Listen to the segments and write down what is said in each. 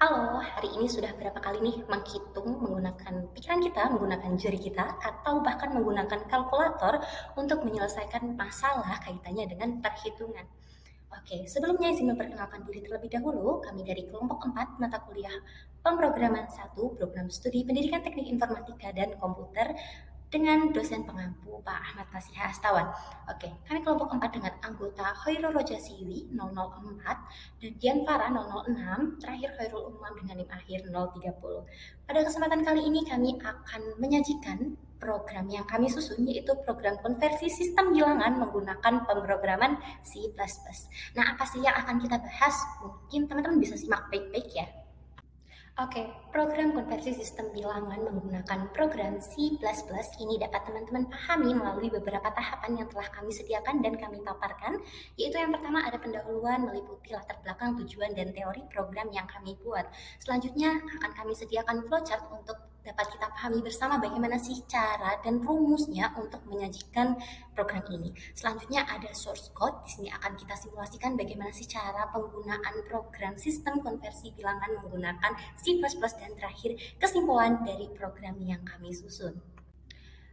Halo, hari ini sudah berapa kali nih menghitung menggunakan pikiran kita, menggunakan jari kita, atau bahkan menggunakan kalkulator untuk menyelesaikan masalah kaitannya dengan perhitungan. Oke, sebelumnya izin memperkenalkan diri terlebih dahulu. Kami dari kelompok 4 mata kuliah Pemrograman 1 Program Studi Pendidikan Teknik Informatika dan Komputer dengan dosen pengampu Pak Ahmad Fasih Astawan. Oke, kami kelompok 4 dengan anggota Khairul Rojasiwi 004 dan Dian Farah 006, terakhir Khairul Umam dengan NIM akhir 030. Pada kesempatan kali ini kami akan menyajikan program yang kami susun, yaitu program konversi sistem bilangan menggunakan pemrograman C++. Nah, apa sih yang akan kita bahas? Mungkin teman-teman bisa simak baik-baik ya. Oke, program konversi sistem bilangan menggunakan program C++ ini dapat teman-teman pahami melalui beberapa tahapan yang telah kami sediakan dan kami paparkan, yaitu yang pertama ada pendahuluan meliputi latar belakang, tujuan, dan teori program yang kami buat. Selanjutnya akan kami sediakan flowchart untuk dapat kita pahami bersama bagaimana sih cara dan rumusnya untuk menyajikan program ini. Selanjutnya ada source code. Di sini akan kita simulasikan bagaimana sih cara penggunaan program sistem konversi bilangan menggunakan C++, dan terakhir kesimpulan dari program yang kami susun.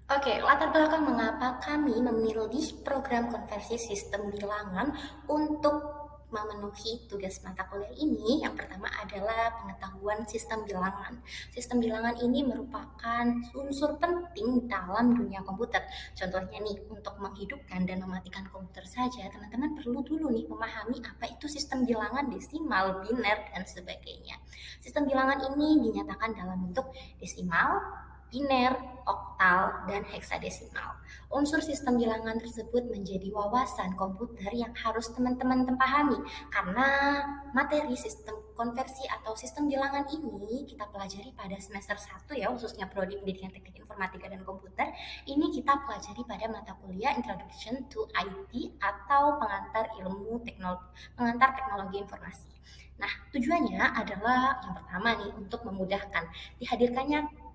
Oke, latar belakang mengapa kami memilih program konversi sistem bilangan untuk memenuhi tugas mata kuliah ini. Yang pertama adalah pengetahuan sistem bilangan. Sistem bilangan ini merupakan unsur penting dalam dunia komputer. Contohnya nih, untuk menghidupkan dan mematikan komputer saja, teman-teman perlu dulu nih memahami apa itu sistem bilangan desimal, biner, dan sebagainya. Sistem bilangan ini dinyatakan dalam bentuk desimal, biner, oktal, dan heksadesimal. Unsur sistem bilangan tersebut menjadi wawasan komputer yang harus teman-teman pahami karena materi sistem konversi atau sistem bilangan ini kita pelajari pada semester 1 ya, khususnya Prodi Pendidikan Teknik Informatika dan Komputer. Ini kita pelajari pada mata kuliah Introduction to IT atau pengantar teknologi informasi. Nah, tujuannya adalah yang pertama nih untuk memudahkan dihadirkannya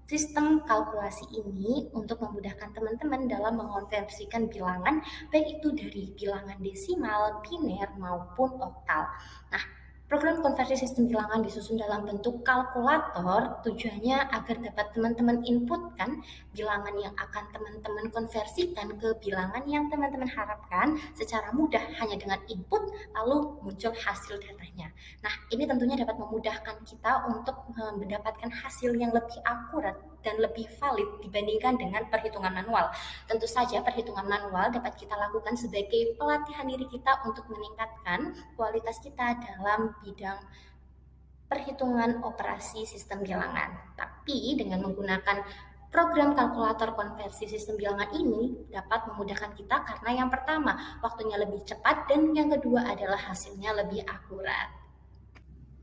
sistem kalkulasi ini untuk memudahkan teman-teman dalam mengonversikan bilangan, baik itu dari bilangan desimal, biner, maupun oktal. Nah, program konversi sistem bilangan disusun dalam bentuk kalkulator, tujuannya agar dapat teman-teman inputkan bilangan yang akan teman-teman konversikan ke bilangan yang teman-teman harapkan secara mudah hanya dengan input, lalu muncul hasil datanya. Nah, ini tentunya dapat memudahkan kita untuk mendapatkan hasil yang lebih akurat dan lebih valid dibandingkan dengan perhitungan manual. Tentu saja perhitungan manual dapat kita lakukan sebagai pelatihan diri kita untuk meningkatkan kualitas kita dalam bidang perhitungan operasi sistem bilangan. Tapi dengan menggunakan program kalkulator konversi sistem bilangan ini dapat memudahkan kita karena yang pertama, waktunya lebih cepat, dan yang kedua adalah hasilnya lebih akurat.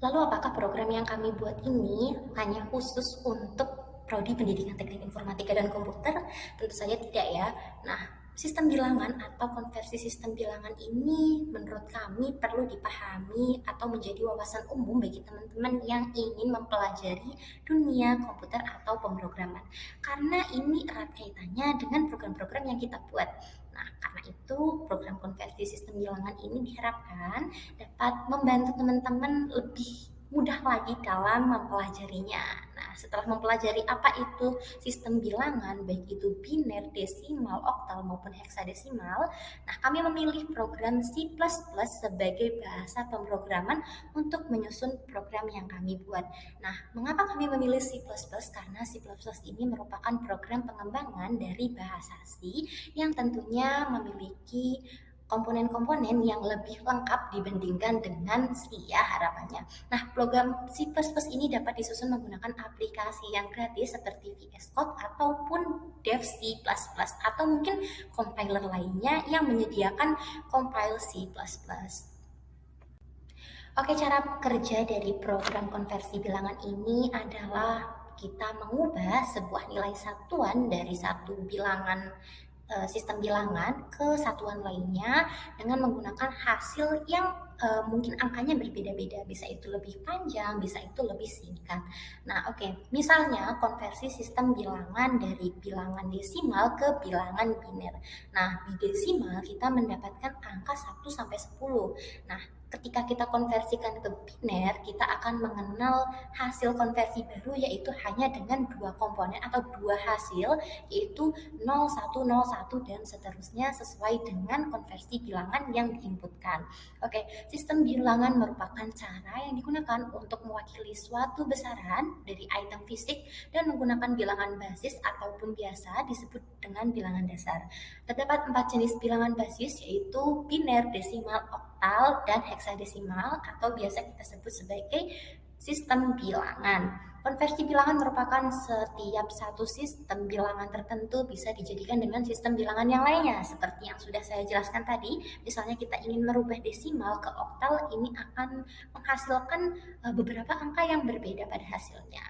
Lalu apakah program yang kami buat ini hanya khusus untuk Prodi Pendidikan Teknik Informatika dan Komputer? Tentu saja tidak ya. Nah, sistem bilangan atau konversi sistem bilangan ini menurut kami perlu dipahami atau menjadi wawasan umum bagi teman-teman yang ingin mempelajari dunia komputer atau pemrograman. Karena ini erat kaitannya dengan program-program yang kita buat. Nah, karena itu program konversi sistem bilangan ini diharapkan dapat membantu teman-teman lebih mudah lagi dalam mempelajarinya. Nah, setelah mempelajari apa itu sistem bilangan, baik itu biner, desimal, oktal, maupun heksadesimal, nah kami memilih program C++ sebagai bahasa pemrograman untuk menyusun program yang kami buat. Nah, mengapa kami memilih C++? Karena C++ ini merupakan program pengembangan dari bahasa C yang tentunya memiliki komponen-komponen yang lebih lengkap dibandingkan dengan C ya harapannya. Nah, program C++ ini dapat disusun menggunakan aplikasi yang gratis seperti VS Code ataupun Dev C++ atau mungkin compiler lainnya yang menyediakan compile C++. Oke, cara kerja dari program konversi bilangan ini adalah kita mengubah sebuah nilai satuan dari satu bilangan sistem bilangan ke satuan lainnya dengan menggunakan hasil yang mungkin angkanya berbeda-beda, bisa itu lebih panjang, bisa itu lebih singkat. Nah, oke. Misalnya konversi sistem bilangan dari bilangan desimal ke bilangan biner. Nah, di desimal kita mendapatkan angka 1 sampai 10. Nah, ketika kita konversikan ke biner, kita akan mengenal hasil konversi baru, yaitu hanya dengan dua komponen atau dua hasil, yaitu 0, 1, 0, 1, dan seterusnya sesuai dengan konversi bilangan yang diinputkan. Oke, sistem bilangan merupakan cara yang digunakan untuk mewakili suatu besaran dari item fisik dan menggunakan bilangan basis ataupun biasa disebut dengan bilangan dasar. Terdapat 4 jenis bilangan basis, yaitu biner, desimal, oktal, dan heksadesimal, atau biasa kita sebut sebagai sistem bilangan. Konversi bilangan merupakan setiap satu sistem bilangan tertentu bisa dijadikan dengan sistem bilangan yang lainnya. Seperti yang sudah saya jelaskan tadi, misalnya kita ingin merubah desimal ke oktal, ini akan menghasilkan beberapa angka yang berbeda pada hasilnya.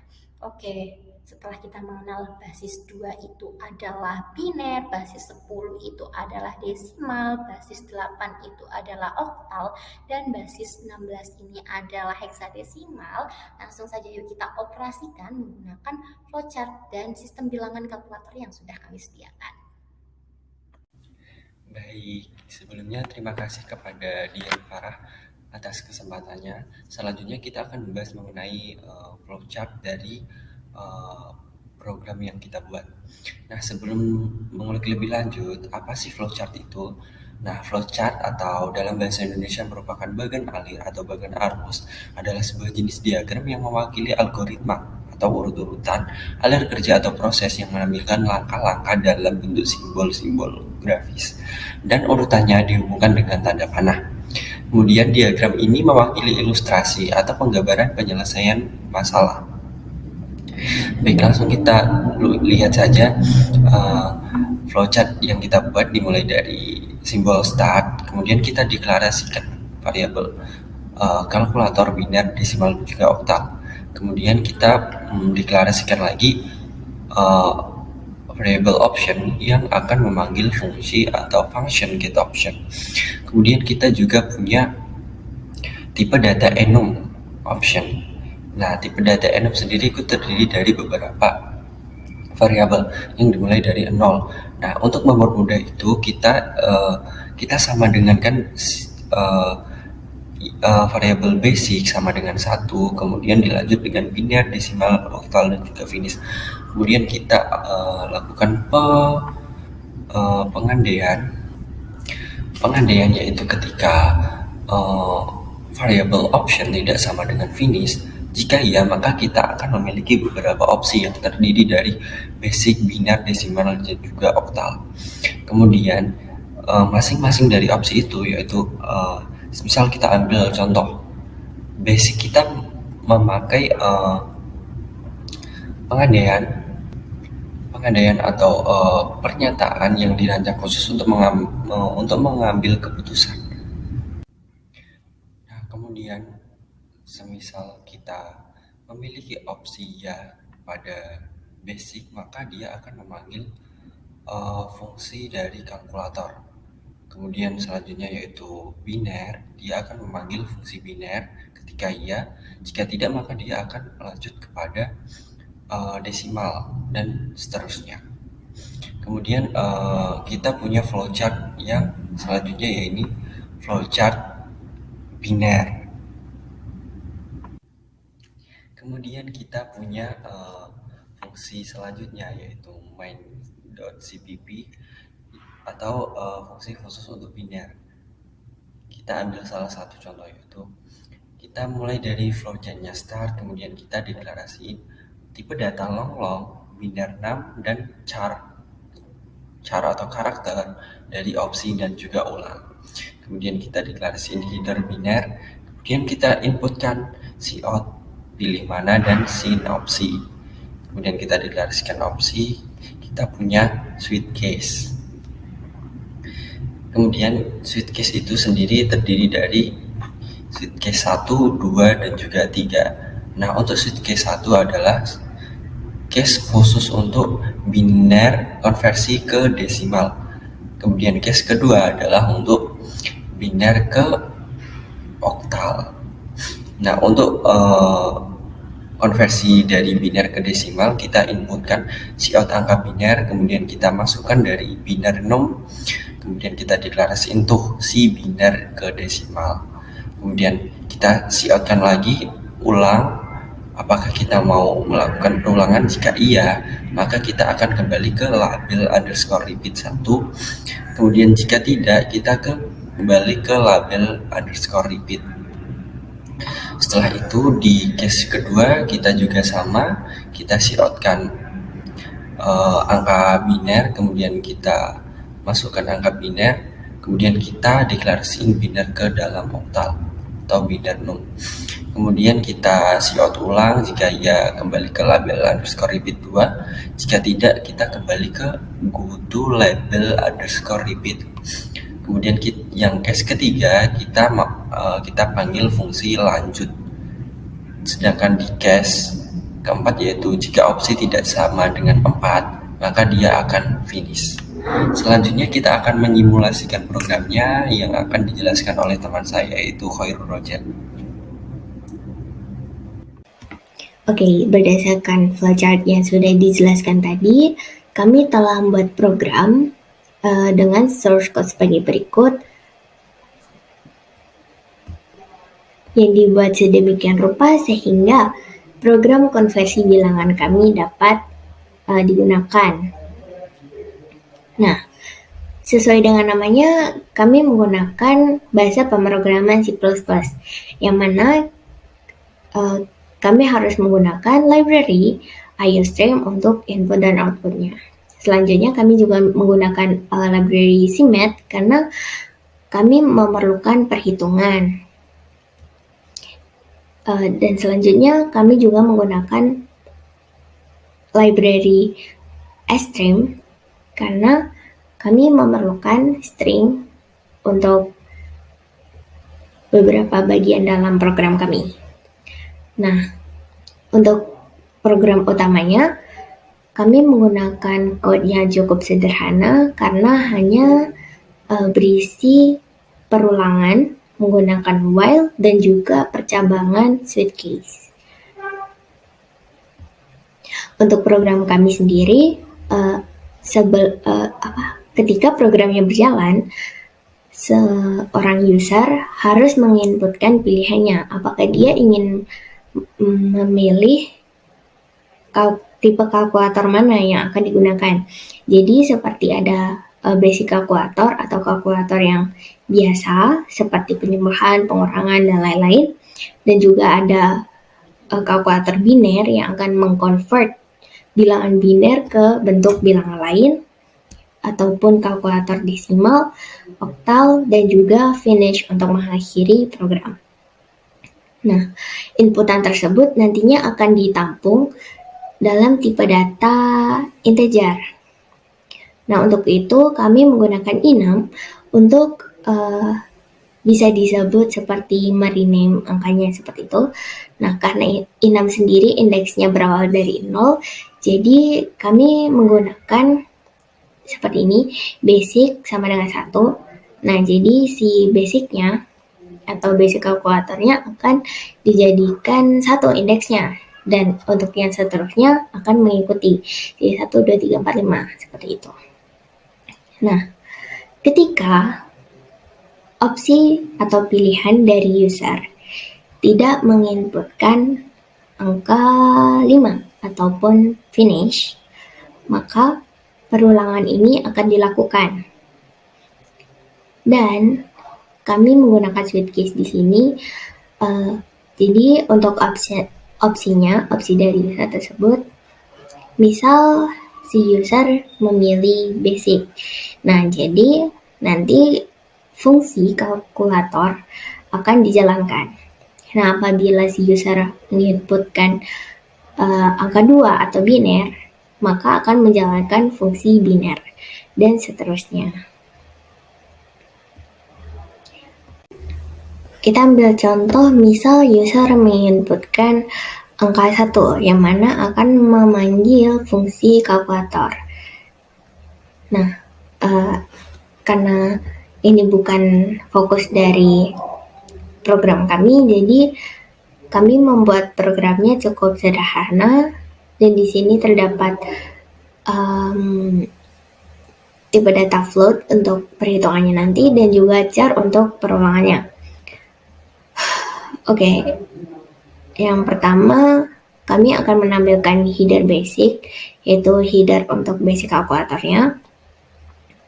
Oke, setelah kita mengenal basis 2 itu adalah biner, basis 10 itu adalah desimal, basis 8 itu adalah oktal, dan basis 16 ini adalah heksadesimal, langsung saja yuk kita operasikan menggunakan flowchart dan sistem bilangan kalkulator yang sudah kami sediakan. Baik, sebelumnya terima kasih kepada Dian Farah atas kesempatannya. Selanjutnya kita akan membahas mengenai flowchart dari program yang kita buat. Nah, sebelum mengulik lebih lanjut, apa sih flowchart itu? Nah, flowchart atau dalam bahasa Indonesia merupakan bagan alir atau bagan arus adalah sebuah jenis diagram yang mewakili algoritma atau urut-urutan alir kerja atau proses yang menampilkan langkah-langkah dalam bentuk simbol-simbol grafis dan urutannya dihubungkan dengan tanda panah. Kemudian diagram ini mewakili ilustrasi atau penggambaran penyelesaian masalah. Baik, langsung kita lihat saja flowchart yang kita buat dimulai dari simbol start, kemudian kita deklarasikan variabel kalkulator biner, desimal, juga oktal. Kemudian kita deklarasikan lagi variable option yang akan memanggil fungsi atau function getOption. Kemudian kita juga punya tipe data enum option. Nah, tipe data enum sendiri itu terdiri dari beberapa variabel yang dimulai dari 0. Nah, untuk mempermudah itu kita sama dengan kan variabel basic sama dengan 1, kemudian dilanjut dengan biner, desimal, oktal, dan juga finish. Kemudian kita lakukan pengandaian yaitu ketika variabel option tidak sama dengan finish. Jika iya, maka kita akan memiliki beberapa opsi yang terdiri dari basic, biner, desimal, dan juga oktal. Kemudian masing-masing dari opsi itu, yaitu misal kita ambil contoh basic, kita memakai pengandaian atau pernyataan yang dirancang khusus untuk mengambil keputusan. Nah, kemudian semisal kita memiliki opsi ya pada basic, maka dia akan memanggil fungsi dari kalkulator. Kemudian selanjutnya yaitu biner, dia akan memanggil fungsi biner ketika iya. Jika tidak, maka dia akan lanjut kepada desimal dan seterusnya. Kemudian kita punya flowchart yang selanjutnya, yaitu flowchart biner. Kemudian kita punya fungsi selanjutnya yaitu main.cpp atau fungsi khusus untuk biner. Kita ambil salah satu contoh, yaitu kita mulai dari flowchartnya start, kemudian kita deklarasiin tipe data long, biner 6, dan char atau karakter dari opsi dan juga ulang. Kemudian kita deklarasiin header biner, kemudian kita inputkan cout, pilih mana, dan sin opsi. Kemudian kita deklarasikan opsi, kita punya switch case. Kemudian switch case itu sendiri terdiri dari switch case 1, 2, dan juga 3. Nah, untuk switch case 1 adalah case khusus untuk biner konversi ke desimal. Kemudian case kedua adalah untuk biner ke oktal. Nah, untuk konversi dari biner ke desimal, kita inputkan cout angka biner, kemudian kita masukkan dari biner num, kemudian kita deklarasiin tuh si biner ke desimal. Kemudian kita coutkan lagi, ulang, apakah kita mau melakukan perulangan. Jika iya, maka kita akan kembali ke label underscore repeat 1. Kemudian jika tidak, kita kembali ke label underscore repeat. Setelah itu di case kedua kita juga sama, kita coutkan angka biner, kemudian kita masukkan angka biner, kemudian kita deklarasiin biner ke dalam oktal atau biner num. Kemudian kita cout ulang, jika ya kembali ke label underscore repeat 2, jika tidak kita kembali ke go to label underscore repeat. Kemudian yang case ketiga kita panggil fungsi lanjut. Sedangkan di case keempat, yaitu jika opsi tidak sama dengan 4, maka dia akan finish. Selanjutnya kita akan menyimulasikan programnya yang akan dijelaskan oleh teman saya, yaitu Khairul Roja. Oke, berdasarkan flowchart yang sudah dijelaskan tadi, kami telah membuat program dengan source code sebagai berikut, yang dibuat sedemikian rupa sehingga program konversi bilangan kami dapat digunakan. Nah, sesuai dengan namanya, kami menggunakan bahasa pemrograman C++, yang mana kami harus menggunakan library IOStream untuk input dan outputnya. Selanjutnya kami juga menggunakan library CMath karena kami memerlukan perhitungan. Dan selanjutnya kami juga menggunakan library string karena kami memerlukan string untuk beberapa bagian dalam program kami. Nah, untuk program utamanya, kami menggunakan code yang cukup sederhana karena hanya berisi perulangan menggunakan while dan juga percabangan switch case. Untuk program kami sendiri, ketika programnya berjalan, seorang user harus menginputkan pilihannya, apakah dia ingin memilih tipe kalkulator mana yang akan digunakan. Jadi seperti ada basic kalkulator atau kalkulator yang biasa seperti penjumlahan, pengurangan, dan lain-lain. Dan juga ada kalkulator biner yang akan mengconvert bilangan biner ke bentuk bilangan lain, ataupun kalkulator desimal, oktal, dan juga finish untuk mengakhiri program. Nah, inputan tersebut nantinya akan ditampung dalam tipe data integer. Nah, untuk itu kami menggunakan enum untuk bisa disebut seperti merename angkanya seperti itu. Nah, karena enum sendiri indeksnya berawal dari 0, jadi kami menggunakan seperti ini, basic sama dengan 1. Nah, jadi si basicnya atau basic kalkulatornya akan dijadikan 1 indeksnya, dan untuk yang seterusnya akan mengikuti jadi 1, 2, 3, 4, 5 seperti itu. Nah, ketika opsi atau pilihan dari user tidak menginputkan angka 5 ataupun finish, maka perulangan ini akan dilakukan. Dan kami menggunakan switch case di sini. Jadi untuk opsi dari user tersebut, misal si user memilih basic. Nah, jadi nanti fungsi kalkulator akan dijalankan. Nah, apabila si user menginputkan angka 2 atau biner, maka akan menjalankan fungsi biner, dan seterusnya. Kita ambil contoh, misal user menginputkan angka 1, yang mana akan memanggil fungsi kalkulator. Nah, karena ini bukan fokus dari program kami. Jadi kami membuat programnya cukup sederhana dan di sini terdapat tipe data float untuk perhitungannya nanti dan juga char untuk perulangannya. Oke, yang pertama kami akan menampilkan header basic, yaitu header untuk basic kalkulatornya.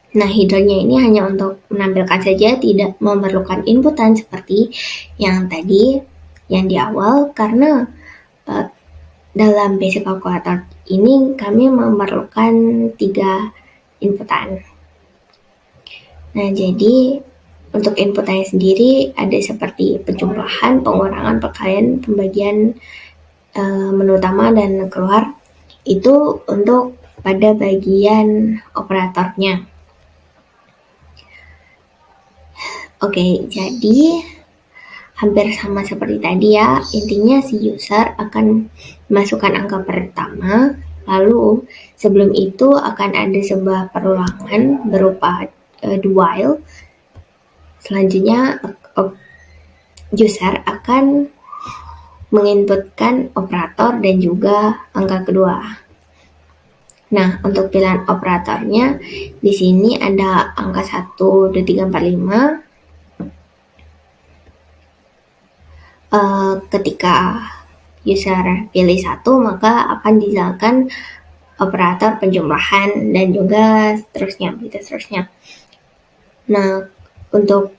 Nah, headernya ini hanya untuk menampilkan saja, tidak memerlukan inputan seperti yang tadi, yang di awal, karena dalam basic kalkulator ini kami memerlukan 3 inputan. Nah, jadi untuk inputannya sendiri ada seperti penjumlahan, pengurangan, perkalian, pembagian, menu utama dan keluar. Itu untuk pada bagian operatornya. Oke, jadi hampir sama seperti tadi ya. Intinya si user akan masukkan angka pertama, lalu sebelum itu akan ada sebuah perulangan berupa do while. Selanjutnya user akan menginputkan operator dan juga angka kedua. Nah, untuk pilihan operatornya di sini ada angka 1, 2, 3, 4, 5. Ketika user pilih 1, maka akan dijalankan operator penjumlahan dan juga seterusnya. Nah, untuk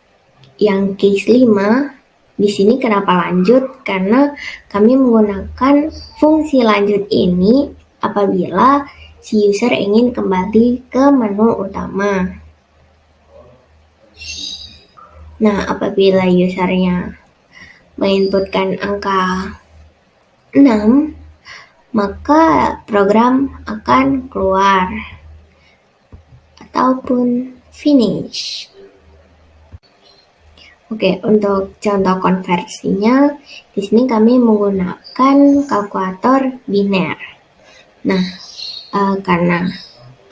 yang case 5 di sini kenapa lanjut? Karena kami menggunakan fungsi lanjut ini apabila si user ingin kembali ke menu utama. Nah, apabila usernya menginputkan angka 6, maka program akan keluar ataupun finish. Oke, untuk contoh konversinya, di sini kami menggunakan kalkulator biner. Nah, karena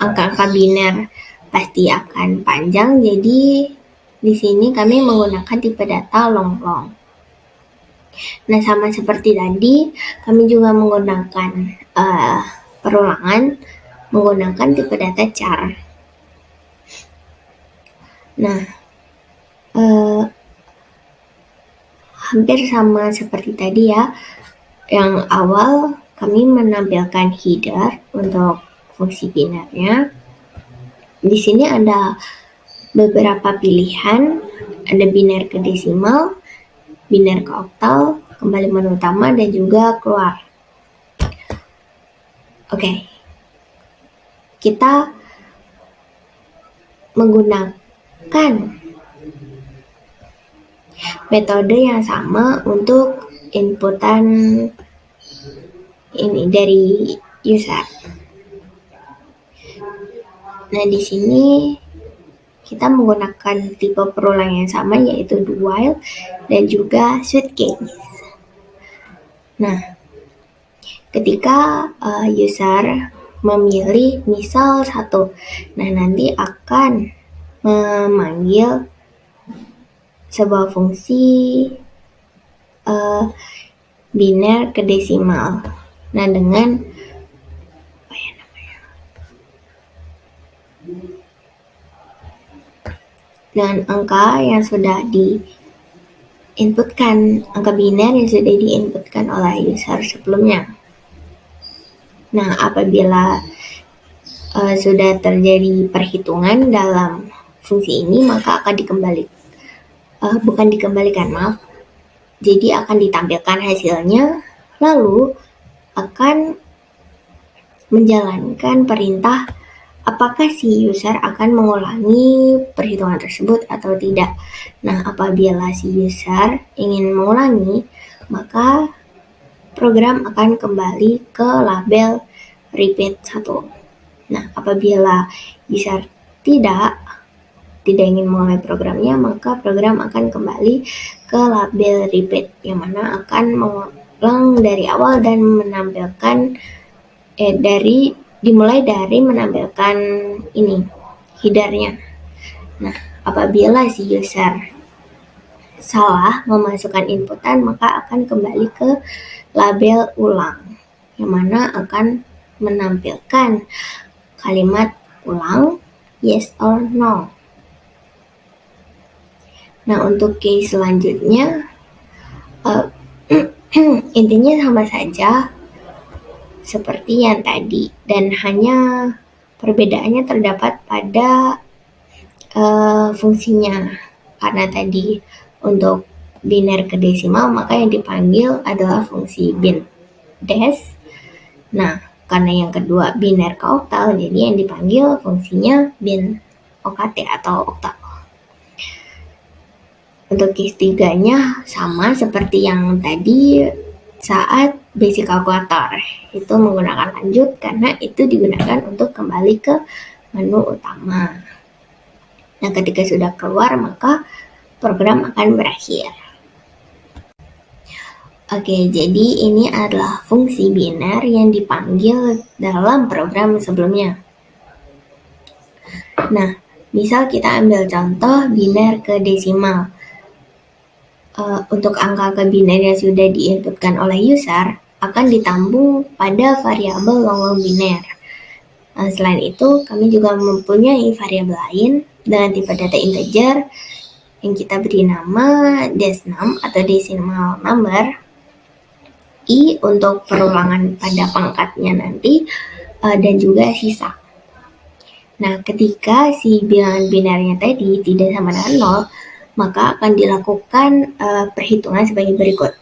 angka-angka biner pasti akan panjang, jadi di sini kami menggunakan tipe data long. Nah, sama seperti tadi, kami juga menggunakan perulangan menggunakan tipe data char. Nah, hampir sama seperti tadi ya. Yang awal kami menampilkan header untuk fungsi binernya. Di sini ada beberapa pilihan, ada biner ke desimal, biner ke oktal, kembali menu utama, dan juga keluar. Oke, kita menggunakan metode yang sama untuk inputan ini dari user. Nah, di sini kita menggunakan tipe perulang yang sama, yaitu do while dan juga switch case. Nah, ketika user memilih misal 1, nah nanti akan memanggil sebuah fungsi biner ke desimal. Nah, dengan dengan angka yang sudah diinputkan, angka biner yang sudah diinputkan oleh user sebelumnya. Nah, apabila sudah terjadi perhitungan dalam fungsi ini, maka akan jadi akan ditampilkan hasilnya, lalu akan menjalankan perintah apakah si user akan mengulangi perhitungan tersebut atau tidak. Nah, apabila si user ingin mengulangi, maka program akan kembali ke label repeat 1. Nah, apabila user tidak ingin mulai programnya, maka program akan kembali ke label repeat, yang mana akan mengulang dari awal dan menampilkan dimulai dari menampilkan ini headernya. Nah, apabila si user salah memasukkan inputan, maka akan kembali ke label ulang, yang mana akan menampilkan kalimat ulang yes or no. Nah, untuk case selanjutnya intinya sama saja seperti yang tadi, dan hanya perbedaannya terdapat pada fungsinya. Karena tadi untuk biner ke desimal, maka yang dipanggil adalah fungsi bin des. Nah, karena yang kedua biner ke oktal, jadi yang dipanggil fungsinya bin OKT atau oktal. Untuk case 3-nya sama seperti yang tadi saat basic calculator, itu menggunakan lanjut karena itu digunakan untuk kembali ke menu utama. Nah, ketika sudah keluar, maka program akan berakhir. Oke, jadi ini adalah fungsi biner yang dipanggil dalam program sebelumnya. Nah, misal kita ambil contoh biner ke desimal. Untuk angka ke biner yang sudah diinputkan oleh user akan ditambung pada variabel long biner. Selain itu, kami juga mempunyai variabel lain dengan tipe data integer yang kita beri nama des6 atau decimal number, i untuk perulangan pada pangkatnya nanti, dan juga sisa. Nah, ketika si bilangan binarnya tadi tidak sama dengan 0, maka akan dilakukan perhitungan sebagai berikut.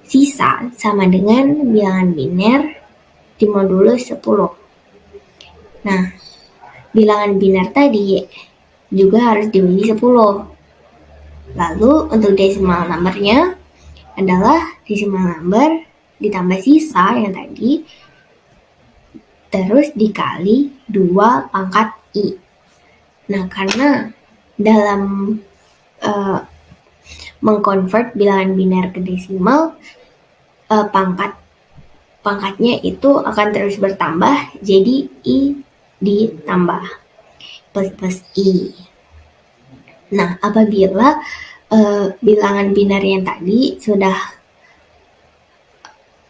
Sisa sama dengan bilangan biner dimodulus 10. Nah, bilangan biner tadi juga harus dibagi 10. Lalu untuk decimal numbernya adalah decimal number ditambah sisa yang tadi, terus dikali 2 pangkat i. Nah, karena dalam mengkonvert bilangan biner ke desimal, pangkatnya itu akan terus bertambah, jadi i ditambah plus i. Nah, apabila bilangan biner yang tadi sudah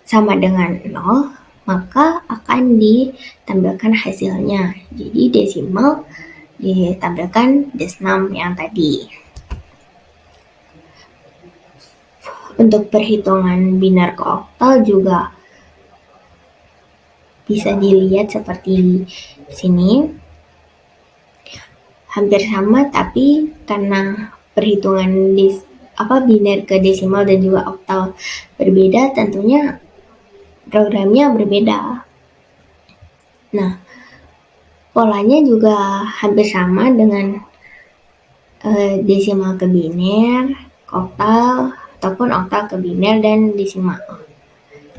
sama dengan 0, maka akan ditampilkan hasilnya. Jadi desimal ditampilkan des6 yang tadi. Untuk perhitungan biner ke oktal juga bisa dilihat seperti di sini. Hampir sama, tapi karena perhitungan biner ke desimal dan juga oktal berbeda, tentunya programnya berbeda. Nah, polanya juga hampir sama dengan desimal ke biner, oktal, ataupun oktal ke biner dan desimal.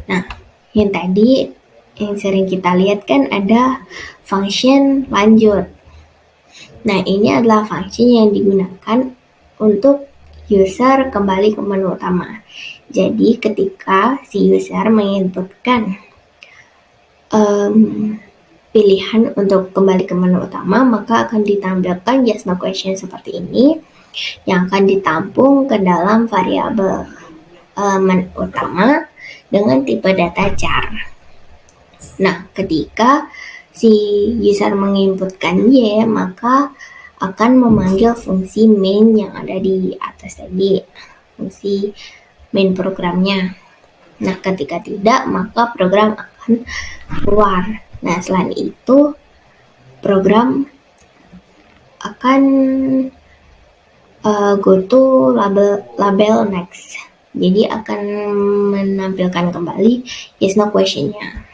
Nah, yang tadi yang sering kita lihat kan ada function lanjut. Nah, ini adalah fungsi yang digunakan untuk user kembali ke menu utama. Jadi, ketika si user menginputkan pilihan untuk kembali ke menu utama, maka akan ditampilkan yes no question seperti ini, yang akan ditampung ke dalam variabel menu utama dengan tipe data char. Nah, ketika si user menginputkan y, maka akan memanggil fungsi main yang ada di atas tadi, fungsi main programnya. Nah, ketika tidak, maka program akan keluar. Nah, selain itu, program akan go to label next. Jadi akan menampilkan kembali yes no question-nya.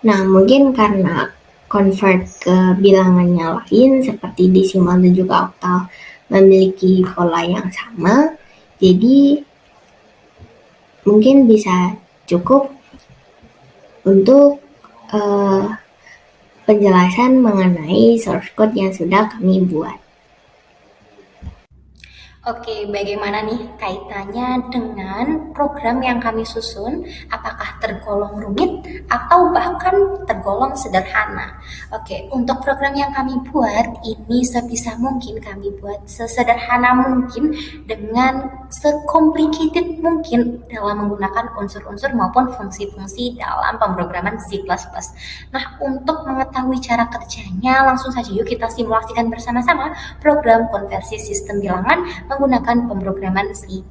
Nah, mungkin karena convert ke bilangannya lain seperti desimal dan juga oktal memiliki pola yang sama, jadi mungkin bisa cukup untuk penjelasan mengenai source code yang sudah kami buat. Oke, bagaimana nih kaitannya dengan program yang kami susun? Apakah tergolong rumit atau bahkan tergolong sederhana? Oke, untuk program yang kami buat ini sebisa mungkin kami buat sesederhana mungkin dengan secomplicated mungkin dalam menggunakan unsur-unsur maupun fungsi-fungsi dalam pemrograman C++. Nah, untuk mengetahui cara kerjanya, langsung saja yuk kita simulasikan bersama-sama program konversi sistem bilangan menggunakan pemrograman C++.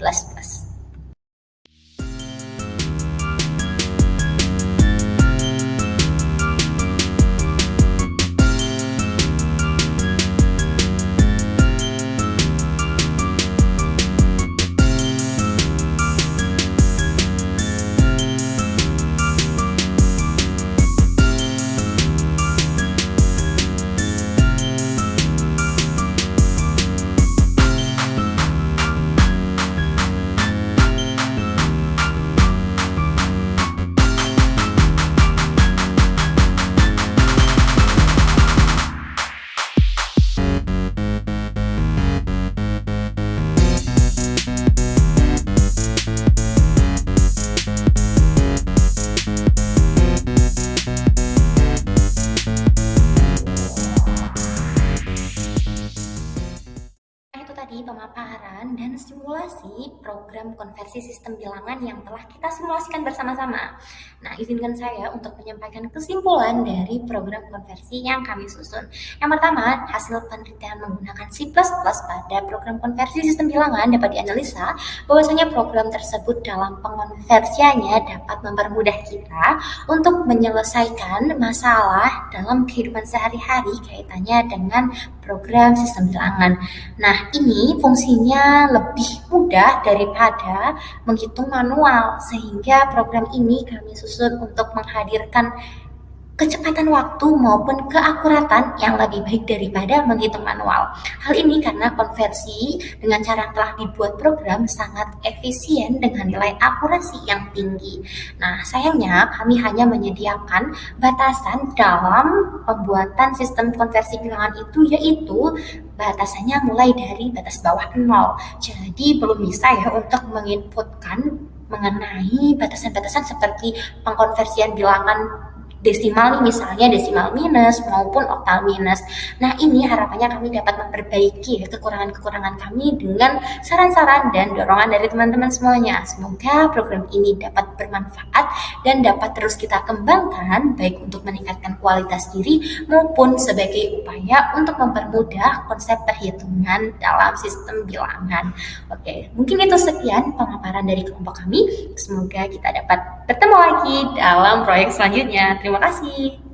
Tadi pemaparan dan simulasi program konversi sistem bilangan yang telah kita simulasikan bersama-sama. Nah, izinkan saya untuk menyampaikan kesimpulan dari program konversi yang kami susun. Yang pertama, hasil penelitian menggunakan C++ pada program konversi sistem bilangan dapat dianalisa bahwasanya program tersebut dalam pengonversiannya dapat mempermudah kita untuk menyelesaikan masalah dalam kehidupan sehari-hari kaitannya dengan program sistem bilangan. Nah, ini fungsinya lebih mudah daripada menghitung manual, sehingga program ini kami susun untuk menghadirkan kecepatan waktu maupun keakuratan yang lebih baik daripada menghitung manual. Hal ini karena konversi dengan cara yang telah dibuat program sangat efisien dengan nilai akurasi yang tinggi. Nah, sayangnya kami hanya menyediakan batasan dalam pembuatan sistem konversi bilangan itu, yaitu batasannya mulai dari batas bawah 0. Jadi belum bisa ya untuk menginputkan mengenai batasan-batasan seperti pengkonversian bilangan desimal nih, misalnya desimal minus maupun oktal minus. Nah, ini harapannya kami dapat memperbaiki kekurangan-kekurangan kami dengan saran-saran dan dorongan dari teman-teman semuanya. Semoga program ini dapat bermanfaat dan dapat terus kita kembangkan baik untuk meningkatkan kualitas diri maupun sebagai upaya untuk mempermudah konsep perhitungan dalam sistem bilangan. Oke, mungkin itu sekian pemaparan dari kelompok kami. Semoga kita dapat bertemu lagi dalam proyek selanjutnya. Terima kasih.